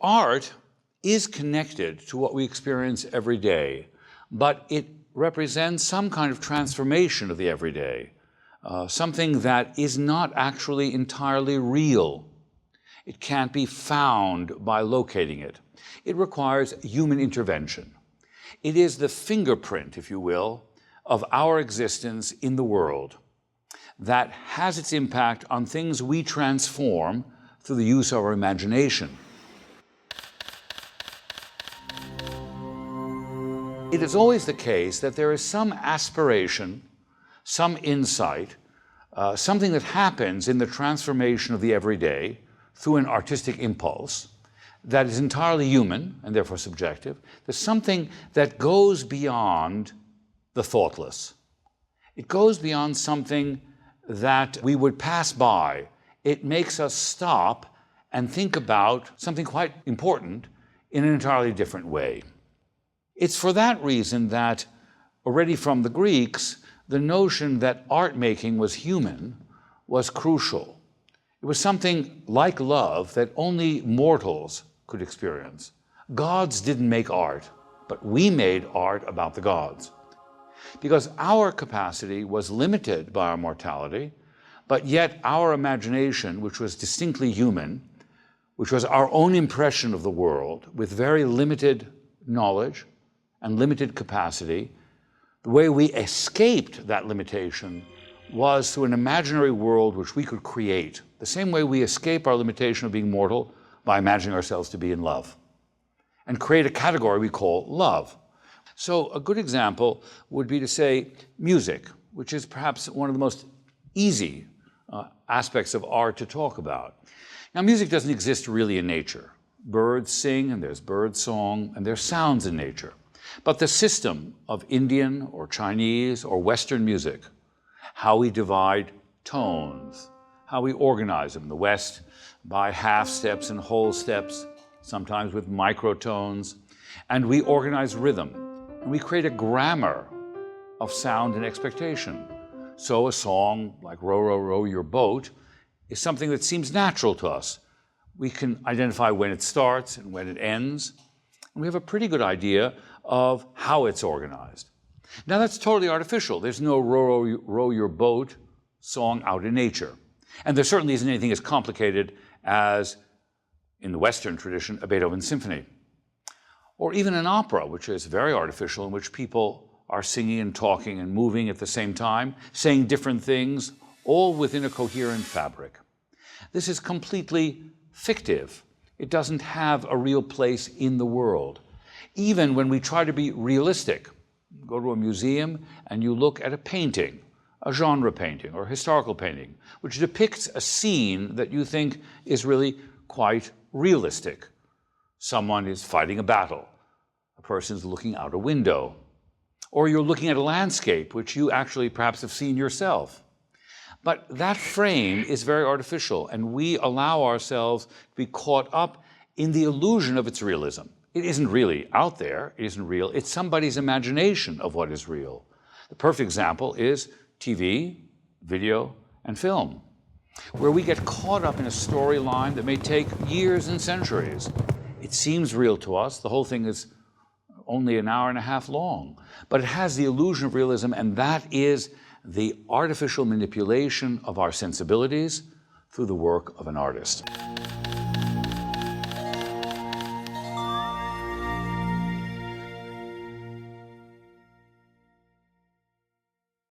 art is connected to what we experience every day, but it represents some kind of transformation of the everyday, something that is not actually entirely real. It can't be found by locating it. It requires human intervention. It is the fingerprint, if you will, of our existence in the world that has its impact on things we transform through the use of our imagination. It is always the case that there is some aspiration, some insight, something that happens in the transformation of the everyday through an artistic impulse that is entirely human and therefore subjective. There's something that goes beyond the thoughtless. It goes beyond something that we would pass by. It makes us stop and think about something quite important in an entirely different way. It's for that reason that, already from the Greeks, the notion that art making was human was crucial. It was something like love that only mortals could experience. Gods didn't make art, but we made art about the gods. Because our capacity was limited by our mortality, but yet our imagination, which was distinctly human, which was our own impression of the world with very limited knowledge and limited capacity, the way we escaped that limitation was through an imaginary world which we could create, the same way we escape our limitation of being mortal by imagining ourselves to be in love, and create a category we call love. So a good example would be to say music, which is perhaps one of the most easy aspects of art to talk about. Now, music doesn't exist really in nature. Birds sing, and there's bird song, and there's sounds in nature. But the system of Indian or Chinese or Western music, how we divide tones, how we organize them in the West by half steps and whole steps, sometimes with microtones, and we organize rhythm, and we create a grammar of sound and expectation. So a song like Row, Row, Row Your Boat is something that seems natural to us. We can identify when it starts and when it ends, and we have a pretty good idea of how it's organized. Now that's totally artificial. There's no Row, Row, Row Your Boat song out in nature. And there certainly isn't anything as complicated as, in the Western tradition, a Beethoven symphony. Or even an opera, which is very artificial, in which people are singing and talking and moving at the same time, saying different things, all within a coherent fabric. This is completely fictive. It doesn't have a real place in the world. Even when we try to be realistic, go to a museum and you look at a painting, a genre painting or a historical painting, which depicts a scene that you think is really quite realistic. Someone is fighting a battle. A person is looking out a window. Or you're looking at a landscape, which you actually perhaps have seen yourself. But that frame is very artificial, and we allow ourselves to be caught up in the illusion of its realism. It isn't really out there, it isn't real, it's somebody's imagination of what is real. The perfect example is TV, video, and film, where we get caught up in a storyline that may take years and centuries. It seems real to us, the whole thing is only an hour and a half long, but it has the illusion of realism, and that is the artificial manipulation of our sensibilities through the work of an artist.